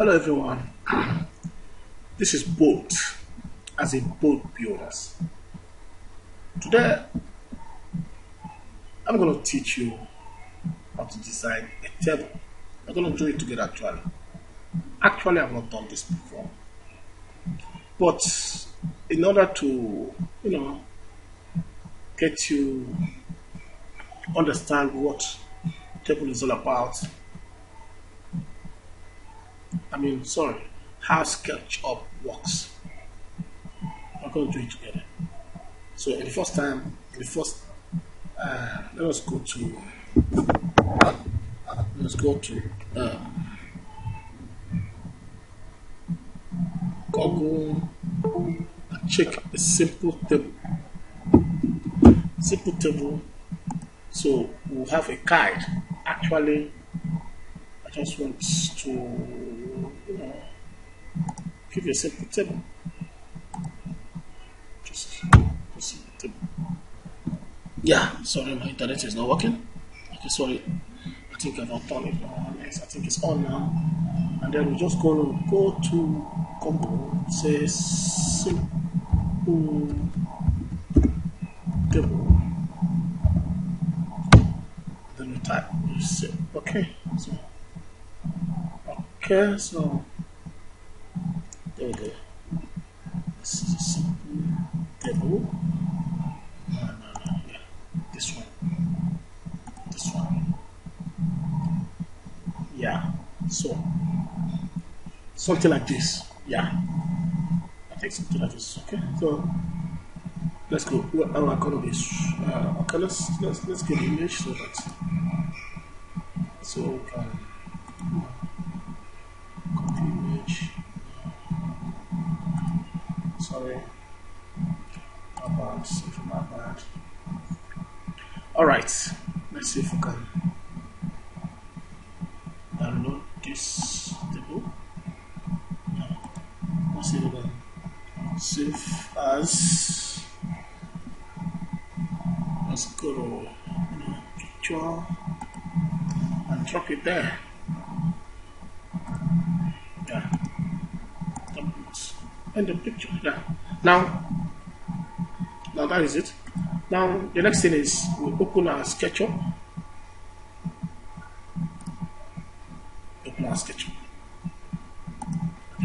Hello everyone, this is Bolt as a boat builders. Today I'm going to teach you how to design a table. We're going to do it together actually. Actually I've not done this before. But in order to, get you understand what table is all about, how Sketchup works. We're going to do it together. So in the first time, let us go to Google and check a simple table. So we'll have a guide. Actually, I just want to give you a simple table. Just a simple table. Yeah, sorry, my internet is not working. Okay, sorry. I think I've not done it. Yes, I think it's on now. And then we're just going to go to Google, say simple table. Then we type, okay, so there we go. This is a simple table. Yeah, this one. Yeah, so something like this. Yeah, I think something like this. Okay, so let's go. What our going to be? Okay, let's get the image so that we can copy image. Sorry, my bad. All right, let's see if we can download this table. Let's see if we can save as. Let's go to picture and drop it there. Yeah, and the picture. Yeah. Now that is it. Now the next thing is we open our Sketchup.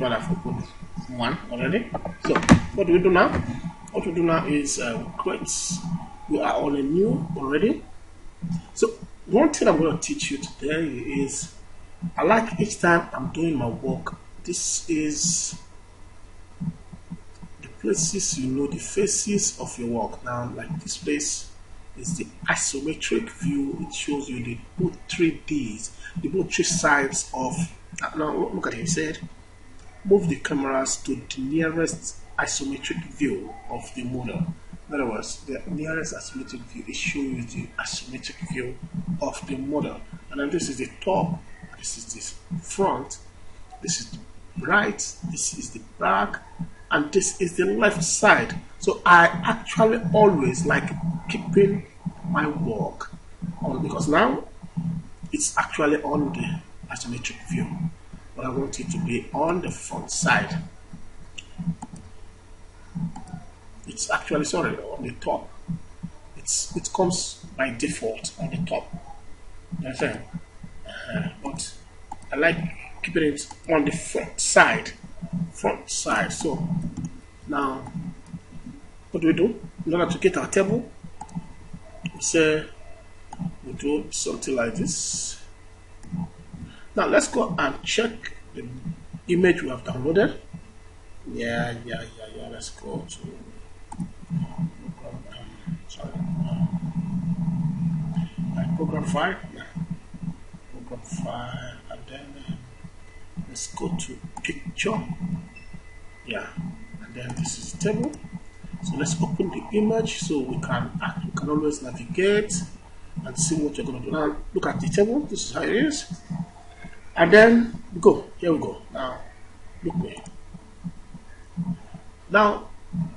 Well, I've opened one already. So what do we do now? What we do now is we are on a new already. So one thing I'm going to teach you today is I like each time I'm doing my work. This is the places the faces of your work. Now, like this place is the isometric view. It shows you the both 3Ds, the both three sides of. Now look at it. He said, move the cameras to the nearest isometric view of the model. In other words, the nearest isometric view is showing you the isometric view of the model. And then this is the top, this is the front, this is the right, this is the back, and this is the left side. So I actually always like keeping my work on, because now it's actually on the isometric view, but I want it to be on the front side. It's actually on the top. It comes by default on the top. Understand? But I like keeping it on the front side. So now, what do we do? In order to get our table, we do something like this. Now let's go and check the image we have downloaded. Yeah. Let's go to program file. And then let's go to picture. Yeah, and then this is the table. So let's open the image so we can always navigate and see what you're going to do. Now look at the table. This is how it is. And then here we go. Now look me. Now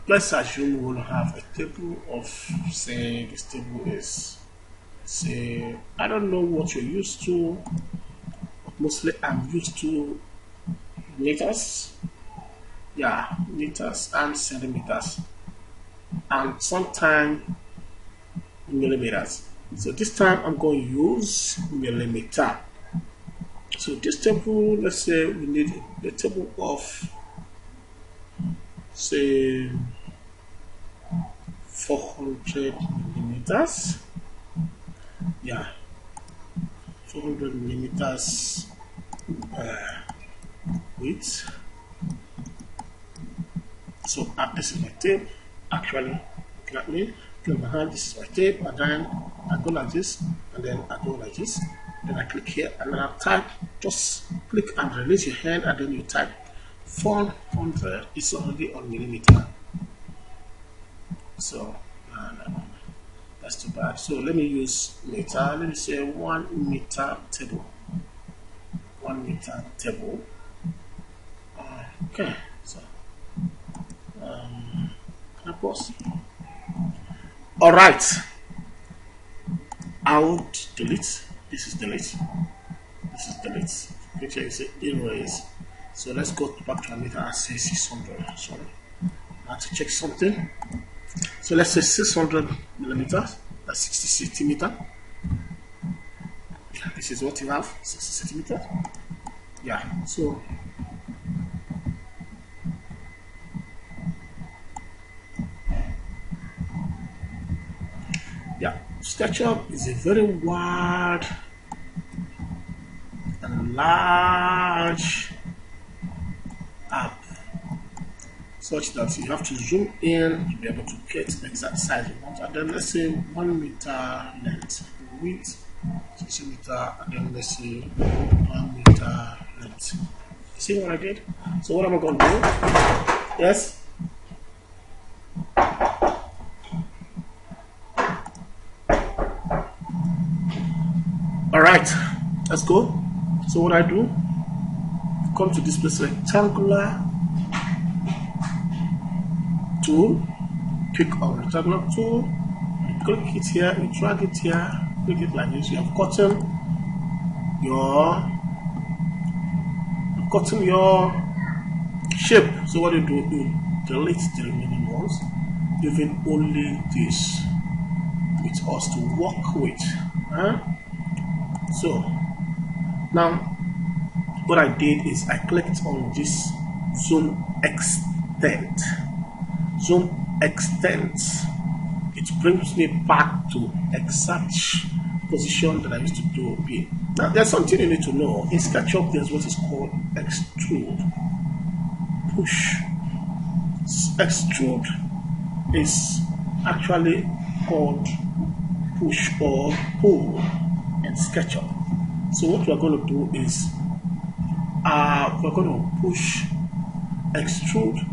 let's assume we want to have a table of, say, this table is, say, I don't know what you're used to, but mostly I'm used to meters, yeah, meters and centimeters, and sometimes millimeters. So this time I'm going to use millimeter. So this table, let's say we need the table of, say, 400 millimeters. Yeah, 400 millimeters width. So this is my tape. Actually, looking at me, look at my hand. This is my tape, and then I go like this, and then I go like this. Then I click here, and then I type. Just click and release your hand, and then you type. 400 is already on millimeter. So no, that's too bad. So let me use meter. Let me say 1 meter table. 1 meter table. Okay. So can I pause? All right. I would delete. This is delete. This is delete. Make sure you say erase. So let's go back to our meter and say 600. Sorry, I have to check something. So let's say 600 millimeters. That's 60 centimeter. This is what you have. 60 centimeters. Yeah. So yeah, Sketchup is a very wide and large app, such that you have to zoom in to be able to get the exact size you want. And then let's say 1 meter length, width 60 meter, and then let's say 1 meter length. See what I did? So what am I going to do? Yes. All right, let's go. So what I do, come to this place, rectangular tool, pick on rectangular tool, you click it here, you drag it here, click it like this. You have gotten your shape. So what you do, you delete the remaining ones, leaving only this with us to work with. So now what I did is I clicked on this zoom extend. Zoom extends. It brings me back to exact position that I used to do be. Now there's something you need to know. In Sketchup there's what is called extrude. Push. Extrude is actually called push or pull in Sketchup. So what we're going to do is we're going to push, extrude.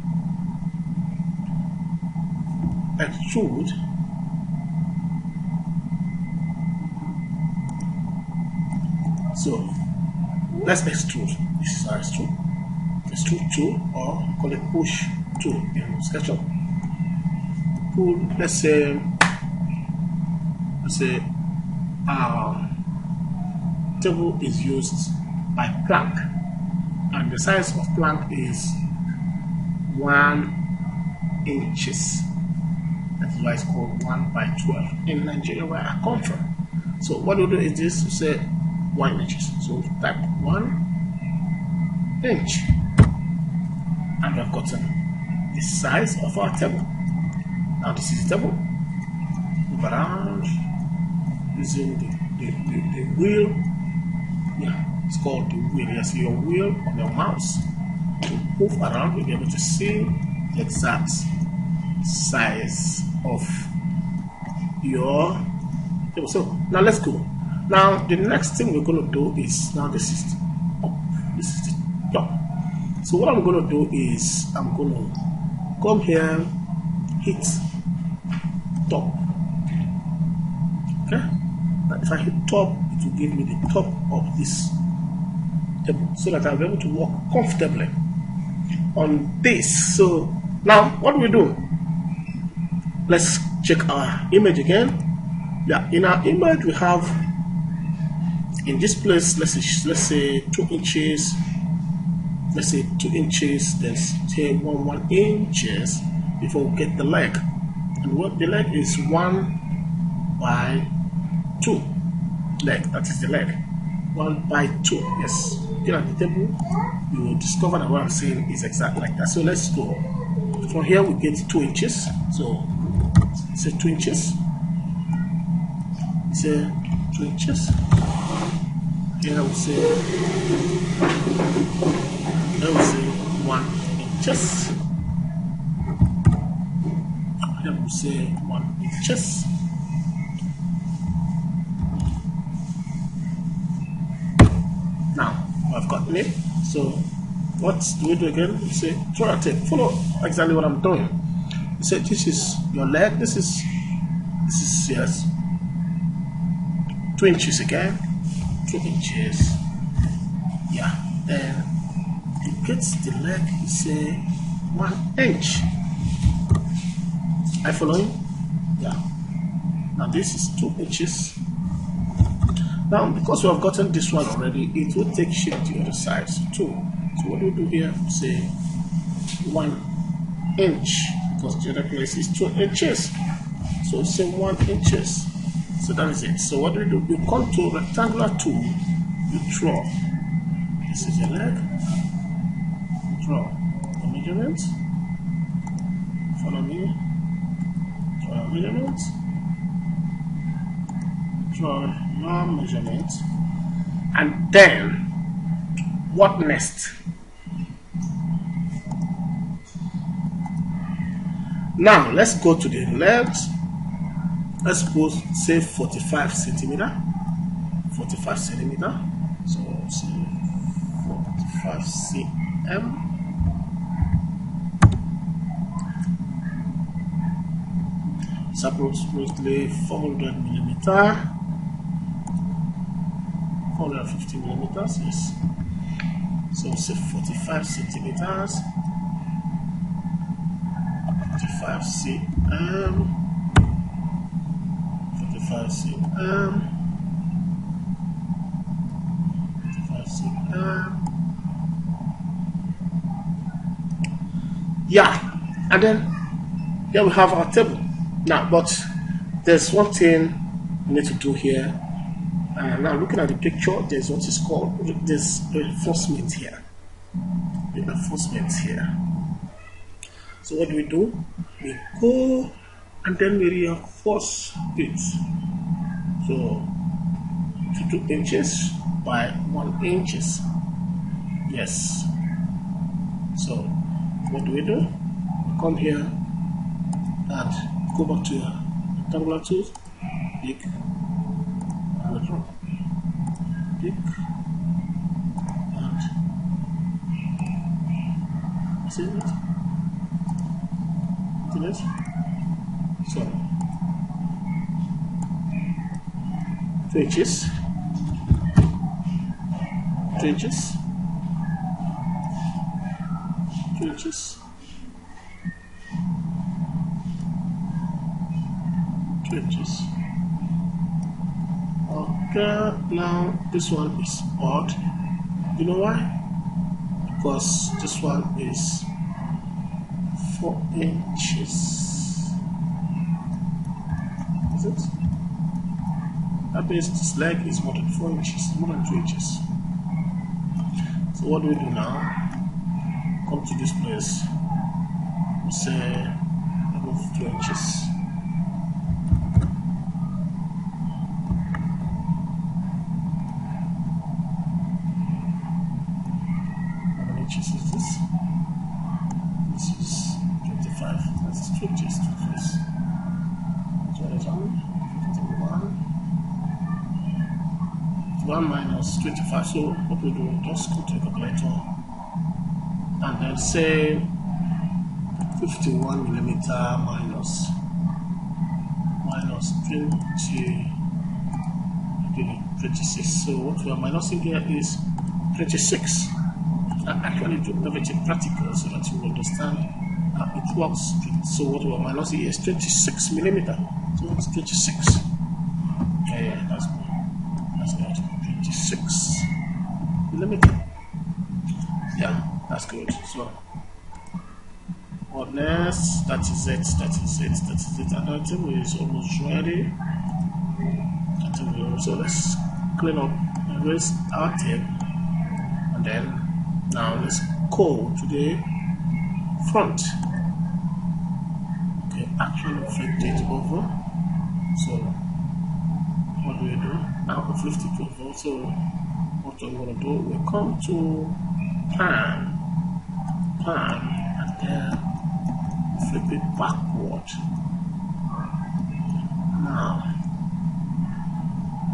So let's extrude. This is our extrude tool, or call it push tool in Sketchup. Pull. Let's say table is used by plank, and the size of plank is 1 inches. That is why it's called 1 by 12 in Nigeria, where I come from. So what we do is this: to say 1 inches. So type 1 inch, and we've gotten the size of our table. Now this is the table. Move around using the wheel. Yeah, it's called the wheel. Yes, your wheel on your mouse to move around. You'll be able to see the exact size of your table. So now let's go. Now the next thing we're going to do is, now this is the up, this is the top. So what I'm going to do is I'm going to come here, hit top. Okay. Now if I hit top, it will give me the top of this table, so that I'll be able to walk comfortably on this. So now what do we do? Let's check our image again. Yeah, in our image we have, in this place, let's say 2 inches let's say 2 inches, then say 1 inches before we get the leg. And what the leg is 1 by 2 leg, that is the leg. 1 by 2. Yes. Looking at the table, you will discover that what I'm saying is exactly like that. So let's go. From here we get 2 inches. So say 2 inches. Say 2 inches. Here we say 1 inches. Here we say 1 inches. Now I've got it. So what do we do again? We say throw a tape. Follow exactly what I'm doing. You say this is your leg. This is yes, 2 inches again. 2 inches. Yeah. Then it gets the leg. You say 1 inch. Are you following? Yeah. Now this is 2 inches. Now, because we have gotten this one already, it will take shape to the other side. So 2. So what do we do here? We say 1 inch, because the other place is 2 inches. So say 1 inches. So that is it. So what do we do? You come to rectangular tool, you draw. This is your leg. Draw the measurement. Follow me. Draw measurement. Draw your measurement. And then what next? Now let's go to the left. Let's suppose say 45 centimeter. 45 centimeter. So say 45 cm. It's approximately 400 millimeter. 450 millimeters. Yes. So say 45 centimeters. 45 cm. 45 cm. 45 cm. Yeah, and then here we have our table. Now, but there's one thing we need to do here. Now, looking at the picture, there's what is called there's reinforcement here. Reinforcement here. So what do? We go and then we reinforce it. So 2 inches by 1 inches. Yes. So what do? We come here and go back to your rectangular tools. Pick and draw. Pick and see it. Finish. So 2 inches. 2 inches. 2 inches. 2 inches. Okay, now this one is odd. You know why? Because this one is 4 inches. Is it? That means this leg is more than 4 inches, more than 2 inches. So what do we do now? Come to this place. We say above 2 inches. How many inches is this? This is 25. That's 2 inches. 2 inches. So what is on? 1 minus 25. So what we do? Just go to the calculator and then say 51 millimeter minus 26. So what we are minusing here is 26. I actually do everything practical so that you understand how it works. So what we are minusing here is 26 millimeter. So it's 26. Yeah, that's good. That's good. 26 millimeter. Yeah. That's good. So what next? That is it. That is it. That is it. And that table is almost ready. So let's clean up, erase our tape, and then now let's go to the front. Okay, actually flip it over. So what do we do? Now we flip it over. So what I'm gonna do, we come to plan, and then flip it backward. Now,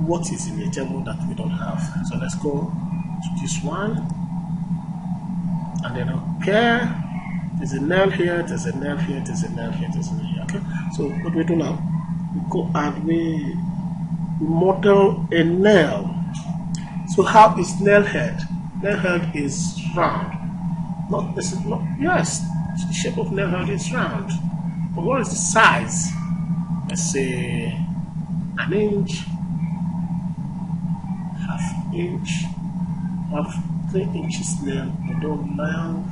what is in the table that we don't have? So let's go to this one, and then okay, there's a nail here, there's a nail here, there's a nail here, there's a nail here. Okay, so what we do now, we go and we model a nail. So how is nail head? Nail head is round. Not this is not, yes, the shape of nail head is round. But what is the size? Let's say an inch, half inch, half 3 inches nail. Although now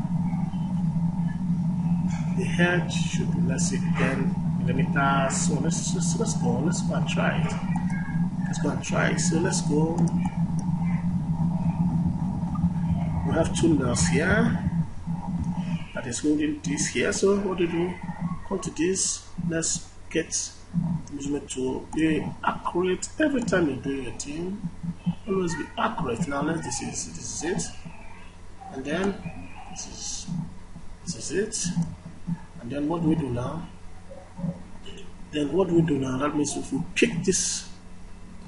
the head should be, let's say, 10 millimeters. So let's go and try it. Let's go and try it. So let's go. We have 2 nails here that is holding this here. So what do you do? Come to this. Let's get measurement to be accurate every time you do your thing. Always be accurate. Now this is it, and then this is it, and then what do we do now? That means if we pick this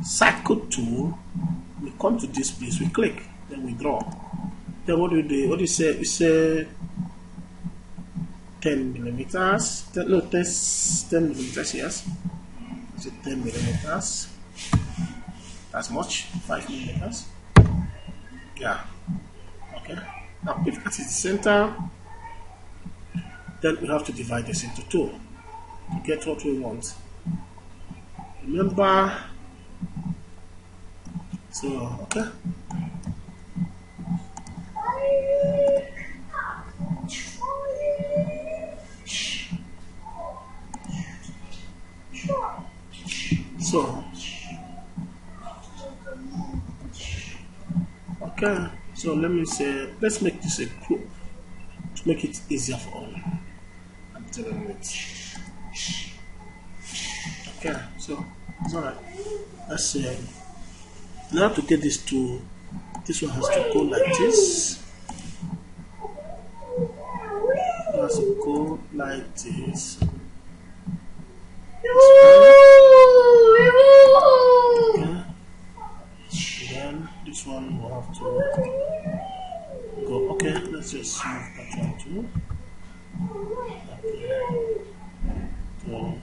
cycle tool, we come to this place, we click, then we draw. Then what do we do? What do you say? We say 10 millimeters. 10 millimeters, yes. Is it 10 millimeters? That's much. 5 millimeters. Yeah. Okay. Now, if that is the center, then we have to divide this into 2 to get what we want. Remember. So, okay. So, okay, so let's make this a group to make it easier for all. I'm telling it. Okay, so it's alright. Let's say now to get this to, this one has to go like this. It has to go like this. Okay. Then this one will have to go. Okay, let's just move that one too. Okay.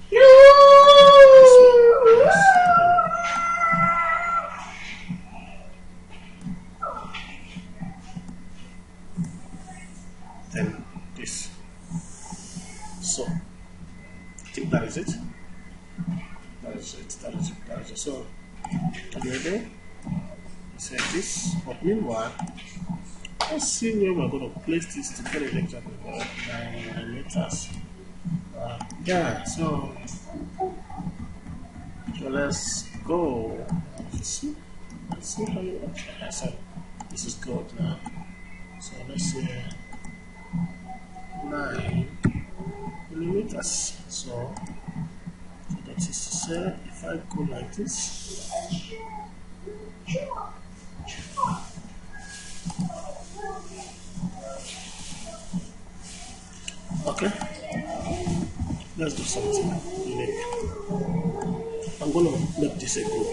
Then this. So I think that is it. That is it. So, ready? Set this. But meanwhile, let's see where we're going to place this to get it exactly 9 millimeters. Yeah. So let's go. Let's see how you actually. I said this is good now. So let's say 9 millimeters. So that is to say, if I go like this, okay, let's do something unique. I'm gonna make this a group.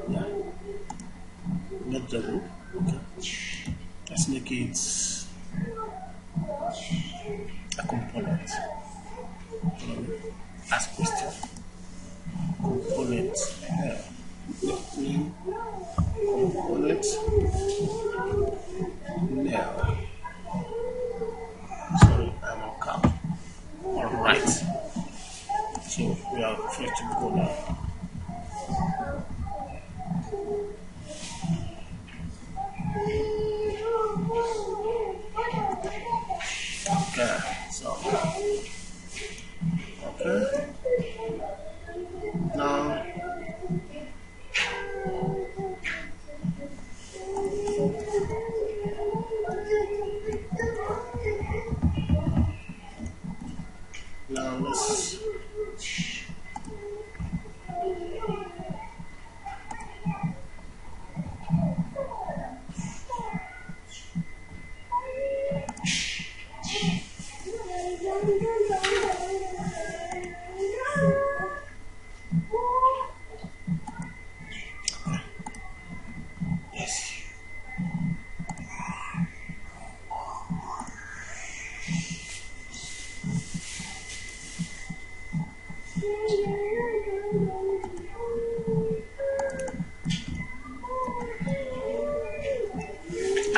Yeah, make the group. Okay, let's make it a component. Ask question. Component. Yeah. Component. Now. Sorry, I'm on cap. Alright. So we are free to go now.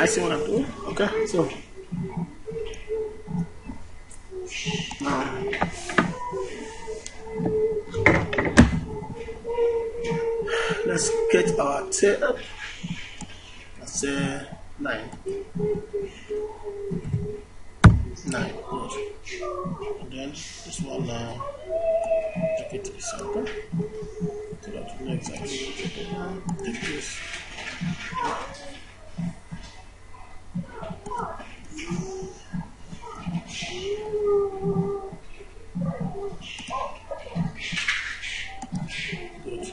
I see what I'm doing. Okay, so now let's get our tail. Let's say 9. 9. Good. And then this one now, take it to the center. So that we know exactly what to do now. Take this. Good.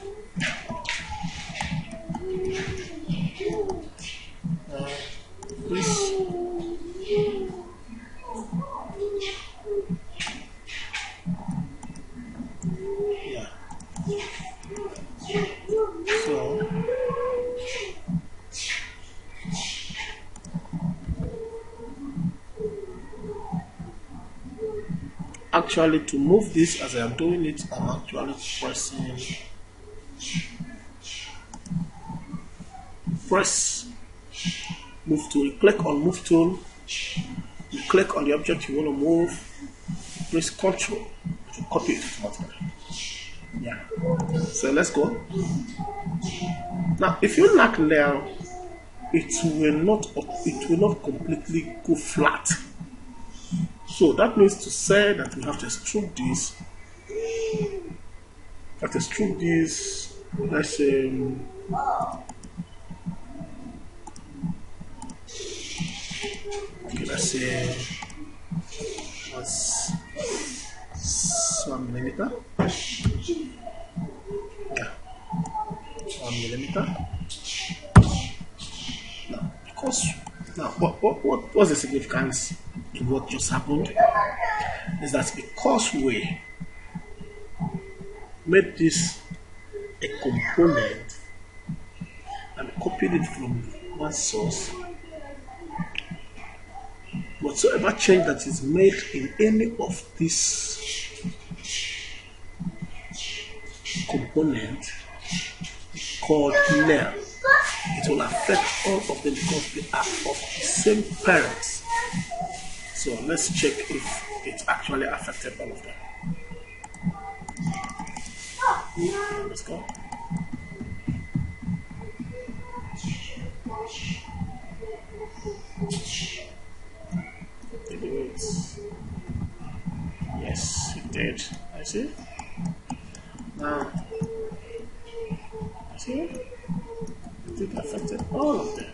This. Yeah. So actually, to move this as I am doing it, I'm actually press move tool. You click on move tool, you click on the object you want to move, press Ctrl to copy it automatically. Yeah. So let's go. Now, if you knock now, it will not completely go flat. So that means to say that we have to extrude this. Let's say okay, let's say that's 1 millimeter. Yeah, 1 millimeter. Now, because what's the significance in what just happened? Is that because we made this a component and copied it from one source, whatsoever change that is made in any of these components called nail, it will affect all of them because they are of the same parents. So let's check if it actually affected all of them. Let's go. Yes, it did. I see. Now, I see. It affected all of them.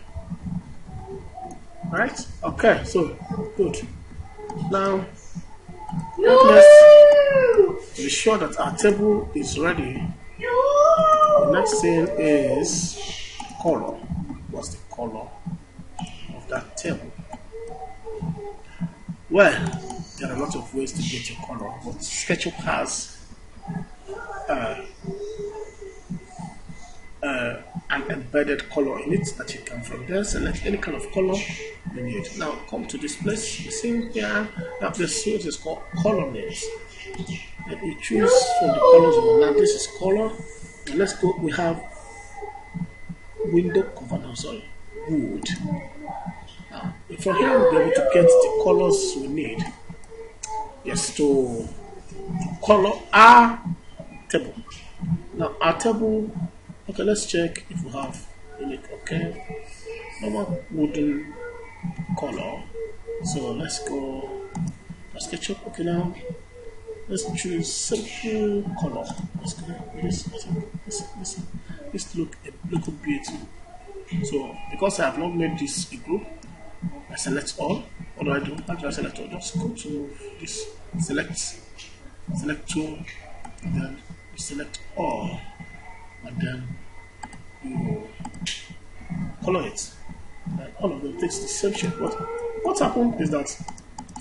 Right? Okay, so good. Now, let's be sure that our table is ready. The next thing is color. What's the color of that table? Well, there are a lot of ways to get your color, but SketchUp has an embedded color in it that you can from there select any kind of color you need. Now come to this place. You see here, this field is called color names. And you choose from the colors. Now this is color. And let's go. We have window cover. No, sorry, wood. Now from here we'll be able to get the colors we need. Yes, to color our table. Now our table. Okay, let's check if we have any. Okay, normal wooden color. So let's go to SketchUp. Okay, now let's choose simple color. Let's go with this look a little bit. So because I have not made this a group, I select all. What do I do? How do I select all? Just go to this select tool, and then you select all, and then you color it. And all of them takes the same shape. But what happened is that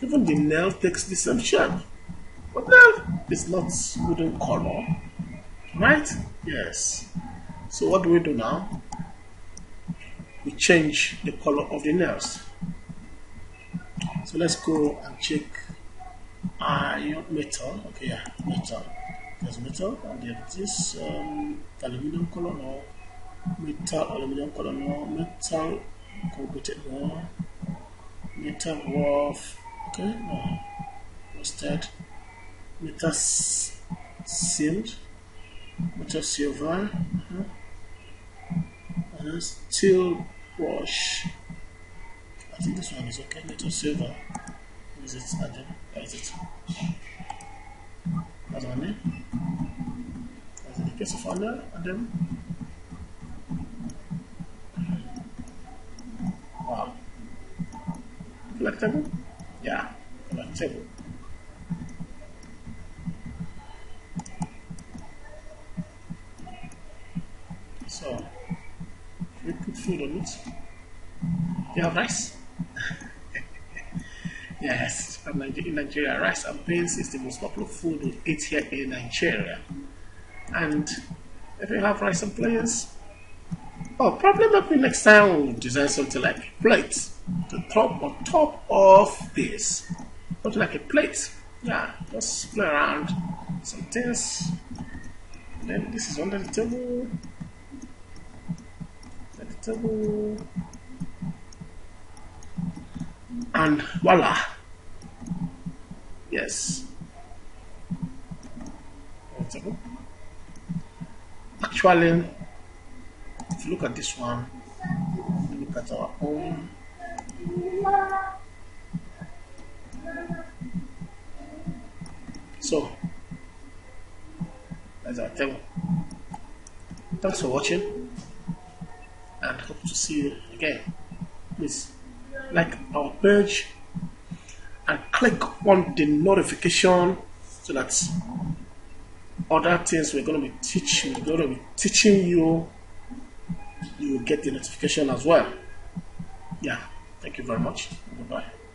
even the nail takes the same shape. But nail is not wooden color, right? Yes. So what do we do now? We change the color of the nails. So let's go and check iron metal. Okay, yeah, metal. There's metal, and there's this aluminum color. No, metal, aluminum color. No, metal, concrete more. Metal wharf. Okay, no. Roasted. Metal seamed. Metal silver. Steel brush. I think this one is okay. Metal silver. Is it? Adam? Is it? That's one name. That's the case of under Adam. Wow. Collectible? Yeah, collectible. So, we put food on it. You have rice? Yes, from in Nigeria, rice and beans is the most popular food we eat here in Nigeria. And if you have rice and beans, oh, probably maybe next time we'll design something like a plate. The top on top of this, something like a plate. Yeah, just play around some things. Then this is under the table. At the table. And voila. Yes. Actually, if you look at this one, look at our own. So, that's our table. Thanks for watching and hope to see you again. Please like our page and click on the notification so that other things we're going to be teaching you, you will get the notification as well. Yeah, thank you very much. Goodbye.